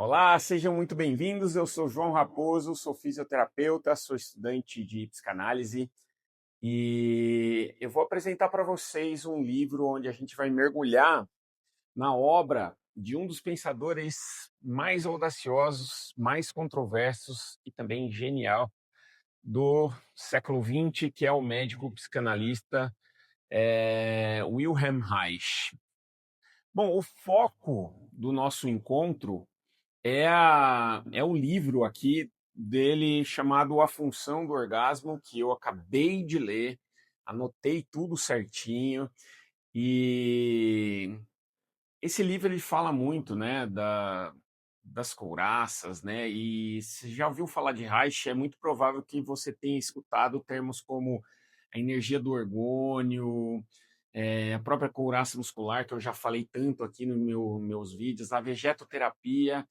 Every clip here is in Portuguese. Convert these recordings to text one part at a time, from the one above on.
Olá, sejam muito bem-vindos. Eu sou João Raposo, sou fisioterapeuta, sou estudante de psicanálise e eu vou apresentar para vocês um livro onde a gente vai mergulhar na obra de um dos pensadores mais audaciosos, mais controversos e também genial do século XX, que é o médico psicanalista Wilhelm Reich. Bom, o foco do nosso encontro é o livro aqui dele chamado A Função do Orgasmo, que eu acabei de ler, anotei tudo certinho, e esse livro ele fala muito, né, das couraças, né, e se já ouviu falar de Reich, é muito provável que você tenha escutado termos como a energia do orgônio, a própria couraça muscular, que eu já falei tanto aqui nos meus vídeos, a vegetoterapia,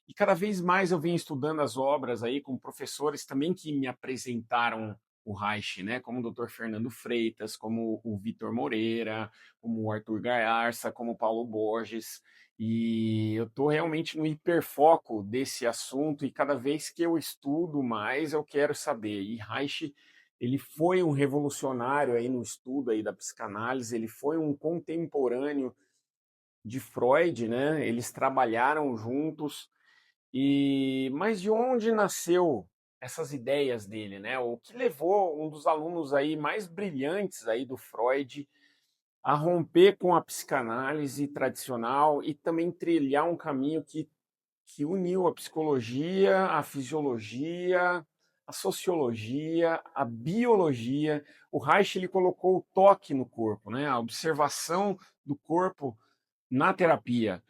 e cada vez mais eu venho estudando as obras aí com professores também que me apresentaram o Reich, né, como o Dr. Fernando Freitas, como o Vitor Moreira, como o Arthur Gaiarsa, como o Paulo Borges, e eu estou realmente no hiperfoco desse assunto e cada vez que eu estudo mais eu quero saber. E Reich, ele foi um revolucionário aí no estudo aí da psicanálise, ele foi um contemporâneo de Freud, né? Eles trabalharam juntos mas de onde nasceu essas ideias dele, né? O que levou um dos alunos aí mais brilhantes aí do Freud a romper com a psicanálise tradicional e também trilhar um caminho que uniu a psicologia, a fisiologia, a sociologia, a biologia. O Reich ele colocou o toque no corpo, né? A observação do corpo na terapia.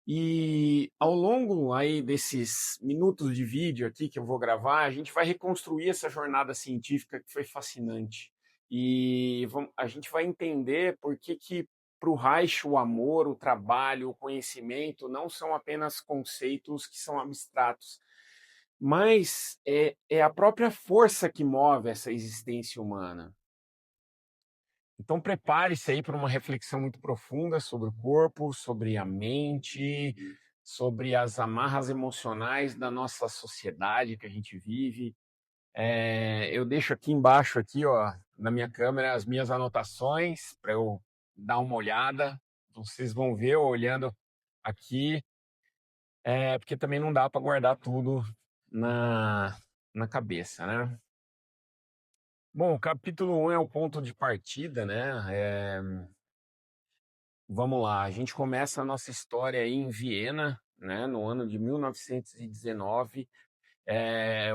E ao longo aí desses minutos de vídeo aqui que eu vou gravar, a gente vai reconstruir essa jornada científica que foi fascinante. A gente vai entender por que para o Reich o amor, o trabalho, o conhecimento não são apenas conceitos que são abstratos, mas é a própria força que move essa existência humana. Então prepare-se aí para uma reflexão muito profunda sobre o corpo, sobre a mente, sobre as amarras emocionais da nossa sociedade que a gente vive. Eu deixo aqui embaixo, aqui, ó, na minha câmera, as minhas anotações para eu dar uma olhada. Então, vocês vão ver eu olhando aqui, porque também não dá para guardar tudo na cabeça, né? Bom, o capítulo 1 é o ponto de partida, né? Vamos lá, a gente começa a nossa história aí em Viena, né, no ano de 1919.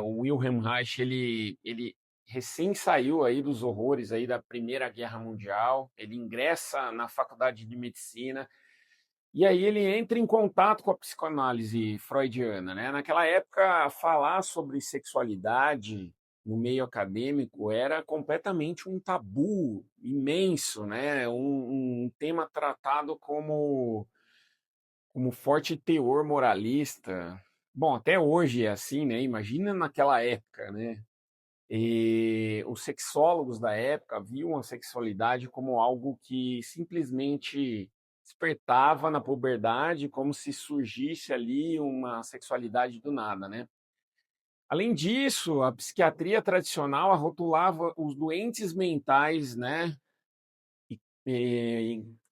O Wilhelm Reich, ele recém saiu aí dos horrores aí da Primeira Guerra Mundial, ele ingressa na Faculdade de Medicina, e aí ele entra em contato com a psicoanálise freudiana, né? Naquela época, falar sobre sexualidade no meio acadêmico era completamente um tabu imenso, né? Um tema tratado como forte teor moralista. Bom, até hoje é assim, né? Imagina naquela época, né? E os sexólogos da época viam a sexualidade como algo que simplesmente despertava na puberdade, como se surgisse ali uma sexualidade do nada, né? Além disso, a psiquiatria tradicional rotulava os doentes mentais, né,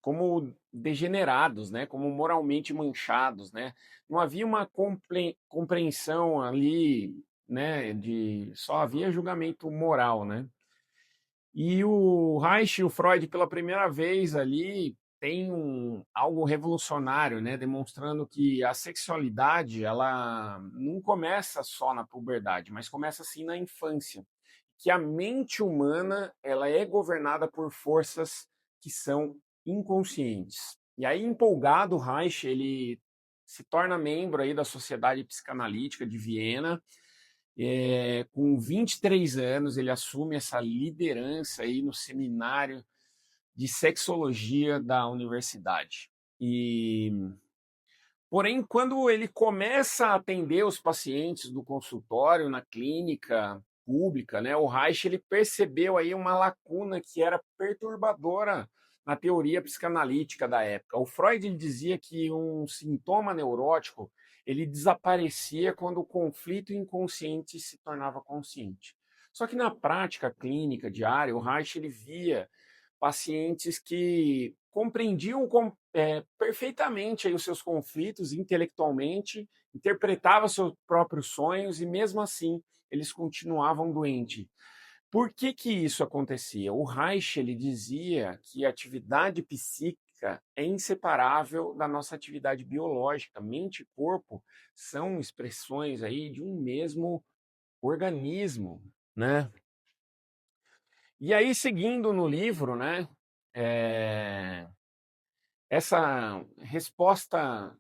como degenerados, né, como moralmente manchados, né? Não havia uma compreensão ali, né, só havia julgamento moral, né? E o Reich e o Freud, pela primeira vez ali, tem algo revolucionário, né? Demonstrando que a sexualidade, ela não começa só na puberdade, mas começa assim na infância. Que a mente humana, ela é governada por forças que são inconscientes. E aí, empolgado, o Reich, ele se torna membro aí da Sociedade Psicanalítica de Viena, com 23 anos, ele assume essa liderança aí no seminário de sexologia da universidade. Porém, quando ele começa a atender os pacientes do consultório, na clínica pública, né, o Reich ele percebeu aí uma lacuna que era perturbadora na teoria psicanalítica da época. O Freud ele dizia que um sintoma neurótico ele desaparecia quando o conflito inconsciente se tornava consciente. Só que na prática clínica diária, o Reich ele via pacientes que compreendiam perfeitamente aí os seus conflitos intelectualmente, interpretavam seus próprios sonhos e mesmo assim eles continuavam doentes. Por que que isso acontecia? O Reich ele dizia que a atividade psíquica é inseparável da nossa atividade biológica. Mente e corpo são expressões aí de um mesmo organismo, né? E aí, seguindo no livro, né, eh, essa resposta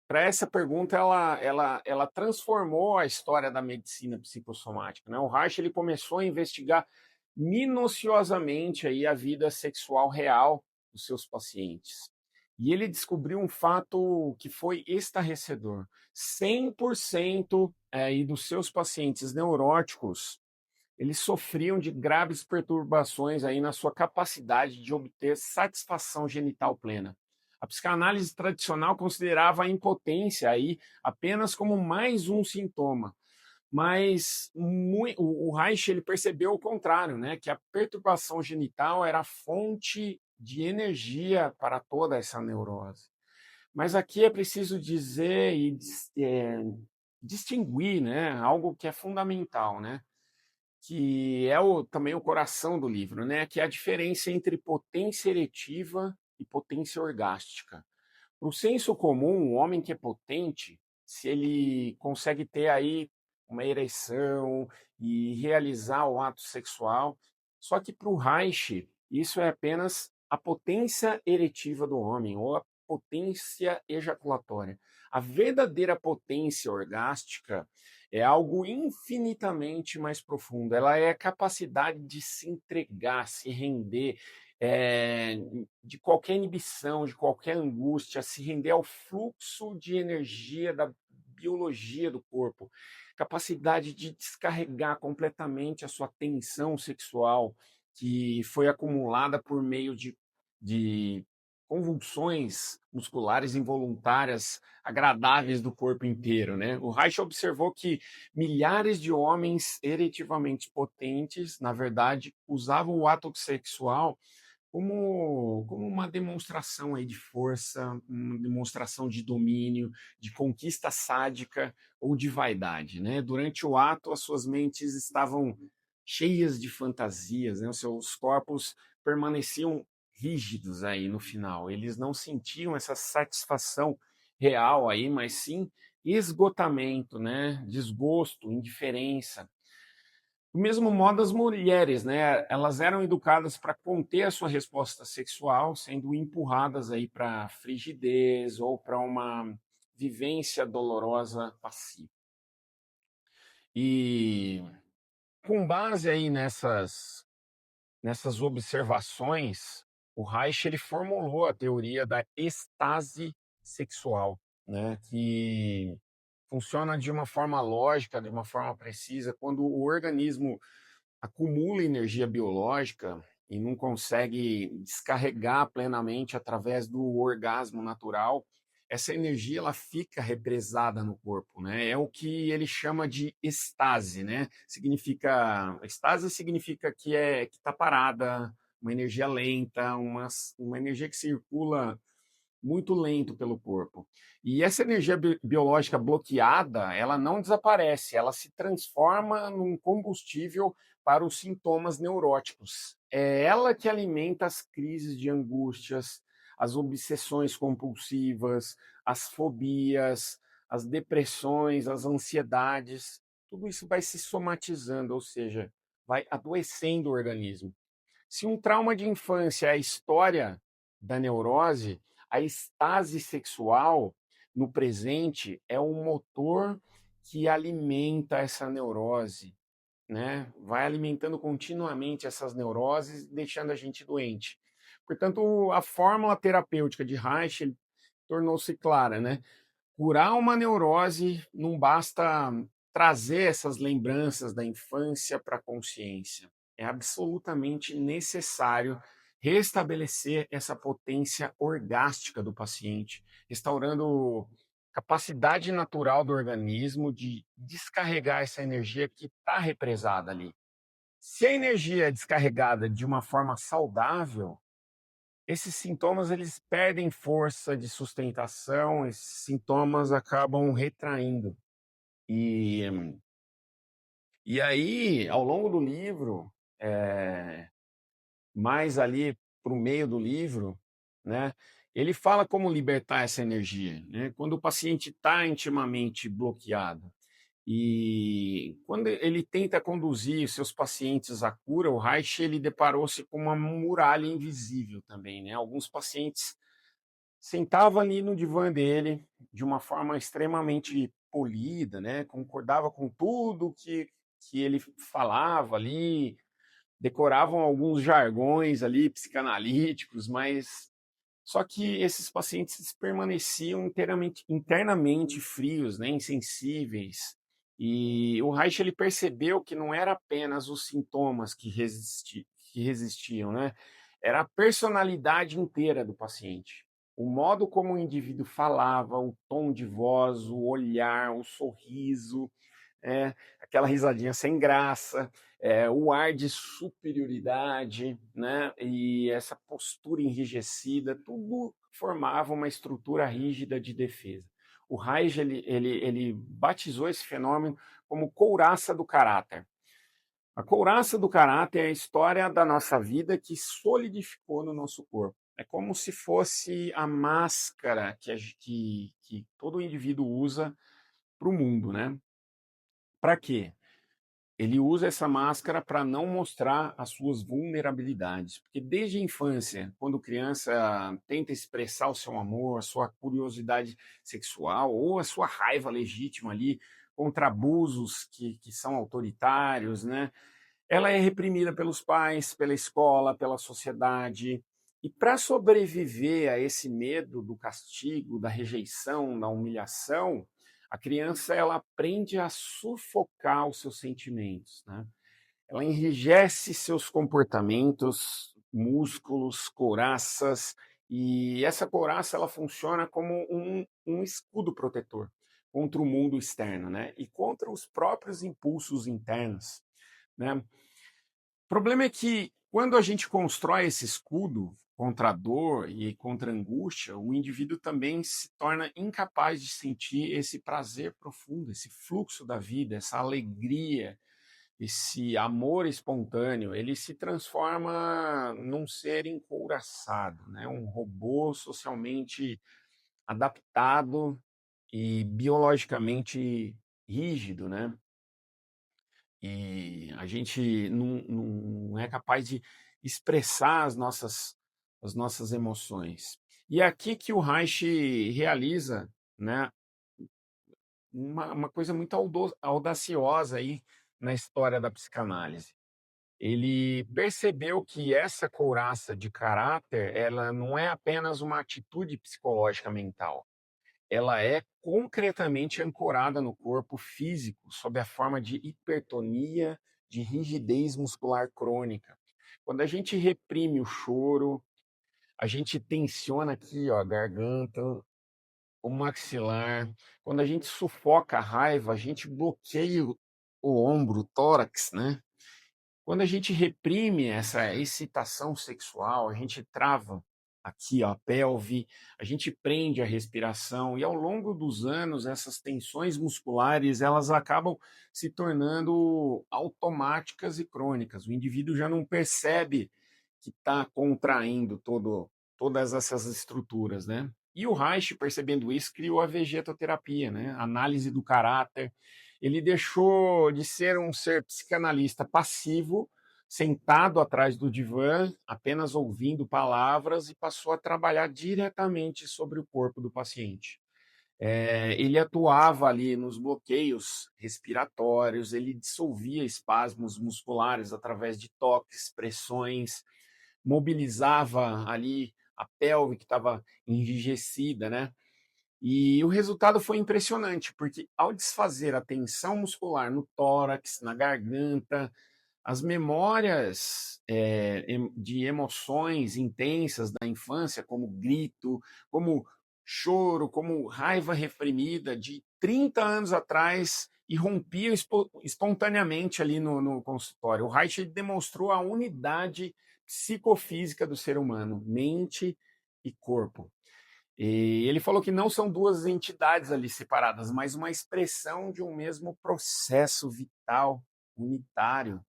para essa pergunta, ela transformou a história da medicina psicossomática, né? O Reich ele começou a investigar minuciosamente aí a vida sexual real dos seus pacientes. E ele descobriu um fato que foi estarrecedor. 100% aí dos seus pacientes neuróticos eles sofriam de graves perturbações aí na sua capacidade de obter satisfação genital plena. A psicanálise tradicional considerava a impotência aí apenas como mais um sintoma, mas o Reich ele percebeu o contrário, né, que a perturbação genital era a fonte de energia para toda essa neurose. Mas aqui é preciso dizer e distinguir, né, algo que é fundamental, né? Que é também o coração do livro, né? Que é a diferença entre potência eretiva e potência orgástica. Para o senso comum, o homem que é potente, se ele consegue ter aí uma ereção e realizar o ato sexual, só que para o Reich, isso é apenas a potência eretiva do homem, ou a potência ejaculatória. A verdadeira potência orgástica é algo infinitamente mais profundo. Ela é a capacidade de se entregar, se render, é, de qualquer inibição, de qualquer angústia, se render ao fluxo de energia da biologia do corpo, capacidade de descarregar completamente a sua tensão sexual que foi acumulada por meio de convulsões musculares involuntárias agradáveis do corpo inteiro, né? O Reich observou que milhares de homens eretivamente potentes, na verdade, usavam o ato sexual como uma demonstração aí de força, uma demonstração de domínio, de conquista sádica ou de vaidade, né? Durante o ato, as suas mentes estavam cheias de fantasias, né? Os seus corpos permaneciam rígidos aí no final. Eles não sentiam essa satisfação real aí, mas sim esgotamento, né? Desgosto, indiferença. Do mesmo modo, as mulheres, né, elas eram educadas para conter a sua resposta sexual, sendo empurradas aí para frigidez ou para uma vivência dolorosa passiva. E com base aí nessas observações, o Reich ele formulou a teoria da estase sexual, né, que funciona de uma forma lógica, de uma forma precisa, quando o organismo acumula energia biológica e não consegue descarregar plenamente através do orgasmo natural, essa energia ela fica represada no corpo, né? É o que ele chama de estase, né? Estase significa que está parada, uma energia lenta, uma energia que circula muito lento pelo corpo. E essa energia biológica bloqueada, ela não desaparece, ela se transforma num combustível para os sintomas neuróticos. É ela que alimenta as crises de angústias, as obsessões compulsivas, as fobias, as depressões, as ansiedades. Tudo isso vai se somatizando, ou seja, vai adoecendo o organismo. Se um trauma de infância é a história da neurose, a estase sexual no presente é um motor que alimenta essa neurose, né? Vai alimentando continuamente essas neuroses, deixando a gente doente. Portanto, a fórmula terapêutica de Reich tornou-se clara, né? Curar uma neurose não basta trazer essas lembranças da infância para a consciência. É absolutamente necessário restabelecer essa potência orgástica do paciente, restaurando capacidade natural do organismo de descarregar essa energia que está represada ali. Se a energia é descarregada de uma forma saudável, esses sintomas eles perdem força de sustentação, esses sintomas acabam retraindo. E, e aí, ao longo do livro, mais ali para o meio do livro, né, ele fala como libertar essa energia, né? Quando o paciente está intimamente bloqueado e quando ele tenta conduzir seus pacientes à cura, o Reich ele deparou-se com uma muralha invisível também, né? Alguns pacientes sentavam ali no divã dele de uma forma extremamente polida, né? Concordava com tudo que ele falava ali, decoravam alguns jargões ali psicanalíticos, mas só que esses pacientes permaneciam internamente frios, né, insensíveis. E o Reich ele percebeu que não era apenas os sintomas que resistiam, né? Era a personalidade inteira do paciente. O modo como o indivíduo falava, o tom de voz, o olhar, o sorriso, aquela risadinha sem graça, o ar de superioridade, né? E essa postura enrijecida, tudo formava uma estrutura rígida de defesa. O Reich ele batizou esse fenômeno como couraça do caráter. A couraça do caráter é a história da nossa vida que solidificou no nosso corpo. É como se fosse a máscara que todo indivíduo usa para o mundo, né? Para quê? Ele usa essa máscara para não mostrar as suas vulnerabilidades, porque desde a infância, quando criança tenta expressar o seu amor, a sua curiosidade sexual ou a sua raiva legítima ali contra abusos que são autoritários, né? Ela é reprimida pelos pais, pela escola, pela sociedade. E para sobreviver a esse medo do castigo, da rejeição, da humilhação, a criança ela aprende a sufocar os seus sentimentos, né? Ela enrijece seus comportamentos, músculos, couraças, e essa couraça ela funciona como um escudo protetor contra o mundo externo, né? E contra os próprios impulsos internos, né? O problema é que quando a gente constrói esse escudo contra a dor e contra a angústia, o indivíduo também se torna incapaz de sentir esse prazer profundo, esse fluxo da vida, essa alegria, esse amor espontâneo. Ele se transforma num ser encouraçado, né? Um robô socialmente adaptado e biologicamente rígido, né? E a gente não é capaz de expressar as nossas emoções. E é aqui que o Reich realiza, né, uma coisa muito audaciosa aí na história da psicanálise. Ele percebeu que essa couraça de caráter, ela não é apenas uma atitude psicológica mental, ela é concretamente ancorada no corpo físico, sob a forma de hipertonia, de rigidez muscular crônica. Quando a gente reprime o choro, a gente tensiona aqui, ó, a garganta, o maxilar. Quando a gente sufoca a raiva, a gente bloqueia o ombro, o tórax, né? Quando a gente reprime essa excitação sexual, a gente trava aqui ó, a pelve, a gente prende a respiração e ao longo dos anos essas tensões musculares elas acabam se tornando automáticas e crônicas. O indivíduo já não percebe que está contraindo todas essas estruturas, né? E o Reich, percebendo isso, criou a vegetoterapia, né? Análise do caráter. Ele deixou de ser um ser psicanalista passivo, sentado atrás do divã, apenas ouvindo palavras, e passou a trabalhar diretamente sobre o corpo do paciente. Ele atuava ali nos bloqueios respiratórios, ele dissolvia espasmos musculares através de toques, pressões, mobilizava ali a pelve que estava enrijecida, né? E o resultado foi impressionante, porque ao desfazer a tensão muscular no tórax, na garganta, as memórias de emoções intensas da infância, como grito, como choro, como raiva reprimida de 30 anos atrás, irrompiam espontaneamente ali no consultório. O Reich demonstrou a unidade psicofísica do ser humano, mente e corpo. E ele falou que não são duas entidades ali separadas, mas uma expressão de um mesmo processo vital, unitário.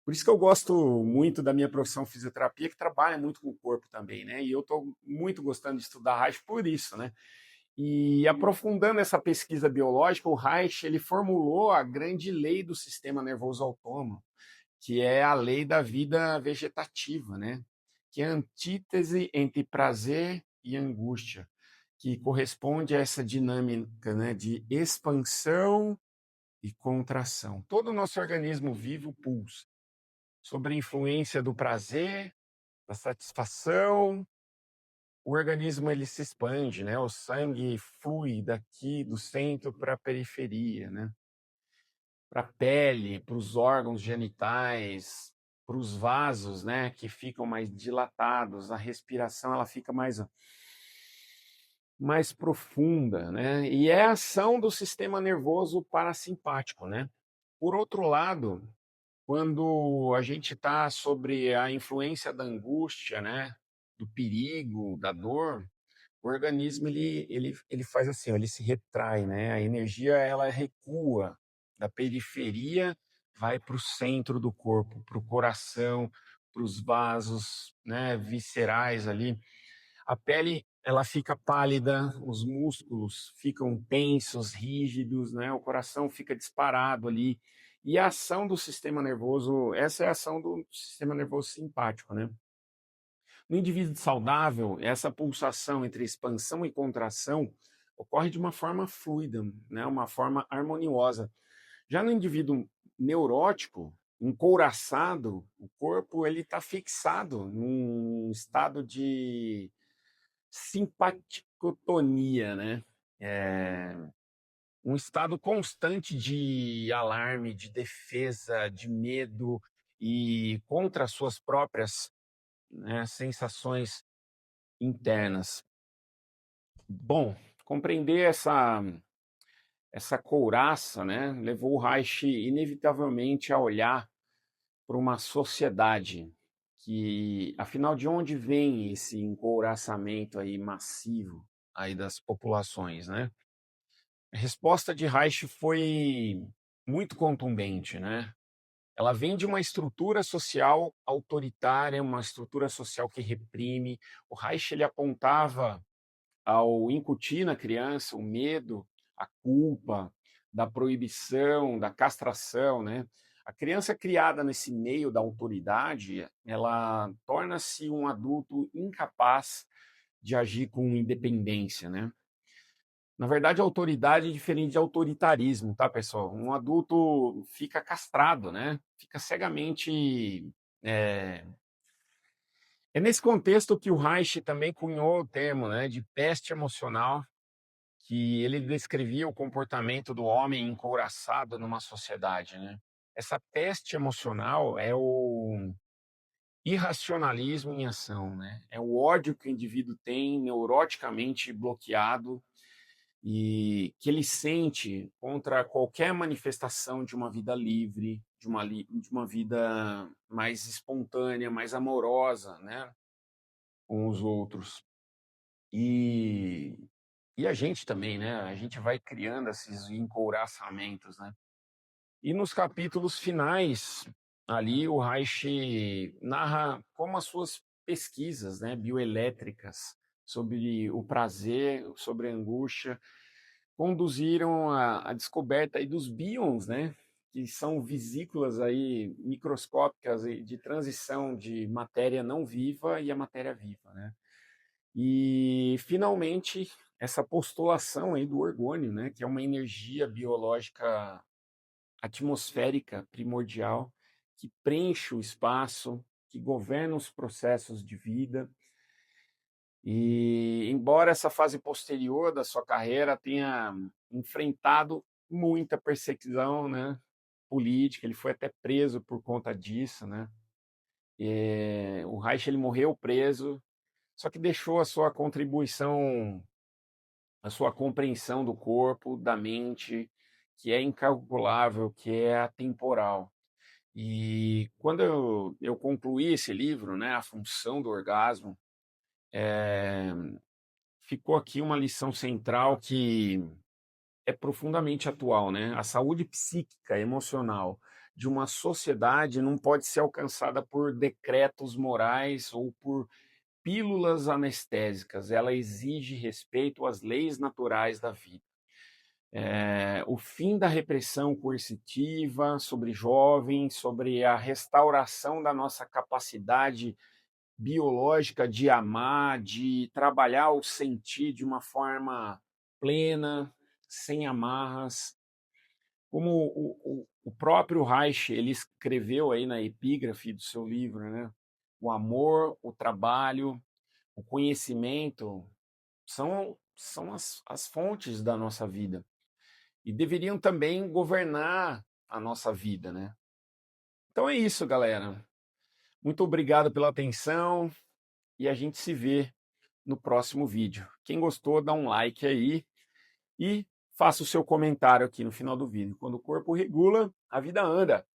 Por isso que eu gosto muito da minha profissão fisioterapia, que trabalha muito com o corpo também, né? E eu estou muito gostando de estudar Reich por isso, né? E aprofundando essa pesquisa biológica, o Reich ele formulou a grande lei do sistema nervoso autônomo, que é a lei da vida vegetativa, né? Que é a antítese entre prazer e angústia, que corresponde a essa dinâmica, né, de expansão e contração. Todo o nosso organismo vivo pulsa sobre a influência do prazer, da satisfação. O organismo ele se expande, né? O sangue flui daqui do centro para a periferia, né? Para a pele, para os órgãos genitais, para os vasos, né, que ficam mais dilatados, a respiração ela fica mais profunda, né? E é a ação do sistema nervoso parasimpático, né? Por outro lado, quando a gente está sobre a influência da angústia, né, do perigo, da dor, o organismo ele faz assim, ó, ele se retrai, né? A energia ela recua da periferia, vai para o centro do corpo, para o coração, para os vasos, né, viscerais ali. A pele ela fica pálida, os músculos ficam tensos, rígidos, né? O coração fica disparado ali. E a ação do sistema nervoso, essa é a ação do sistema nervoso simpático, né? No indivíduo saudável, essa pulsação entre expansão e contração ocorre de uma forma fluida, né? Uma forma harmoniosa. Já no indivíduo neurótico, encouraçado, o corpo ele está fixado num estado de simpaticotonia, né? É um estado constante de alarme, de defesa, de medo e contra as suas próprias, né, sensações internas. Bom, compreender essa couraça, né, levou o Reich inevitavelmente a olhar para uma sociedade que, afinal, de onde vem esse encouraçamento aí massivo aí das populações, né? A resposta de Reich foi muito contundente, né? Ela vem de uma estrutura social autoritária, uma estrutura social que reprime. O Reich ele apontava ao incutir na criança o medo, a culpa, da proibição, da castração, né? A criança criada nesse meio da autoridade, ela torna-se um adulto incapaz de agir com independência, né? Na verdade, autoridade é diferente de autoritarismo, tá, pessoal? Um adulto fica castrado, né? Fica cegamente. É, é nesse contexto que o Reich também cunhou o termo, né, de peste emocional, que ele descrevia o comportamento do homem encouraçado numa sociedade, né? Essa peste emocional é o irracionalismo em ação, né? É o ódio que o indivíduo tem neuroticamente bloqueado e que ele sente contra qualquer manifestação de uma vida livre, de uma vida mais espontânea, mais amorosa, né, com os outros. E, e a gente também, né? A gente vai criando esses encouraçamentos, né? E nos capítulos finais, ali o Reich narra como as suas pesquisas, né, bioelétricas sobre o prazer, sobre a angústia, conduziram à descoberta aí dos bíons, né, que são vesículas aí microscópicas de transição de matéria não viva e a matéria viva, né? E finalmente essa postulação aí do orgônio, né, que é uma energia biológica atmosférica primordial que preenche o espaço, que governa os processos de vida. E, embora essa fase posterior da sua carreira tenha enfrentado muita perseguição, né? política, ele foi até preso por conta disso, né? O Reich ele morreu preso, só que deixou a sua contribuição, a sua compreensão do corpo, da mente, que é incalculável, que é atemporal. E quando eu concluí esse livro, né, A Função do Orgasmo, eh, ficou aqui uma lição central que é profundamente atual, né? A saúde psíquica, emocional de uma sociedade não pode ser alcançada por decretos morais ou por pílulas anestésicas. Ela exige respeito às leis naturais da vida. O fim da repressão coercitiva sobre jovens, sobre a restauração da nossa capacidade biológica de amar, de trabalhar o sentir de uma forma plena, sem amarras. Como o próprio Reich ele escreveu aí na epígrafe do seu livro, né? O amor, o trabalho, o conhecimento são as fontes da nossa vida e deveriam também governar a nossa vida, né? Então é isso, galera. Muito obrigado pela atenção e a gente se vê no próximo vídeo. Quem gostou, dá um like aí e faça o seu comentário aqui no final do vídeo. Quando o corpo regula, a vida anda.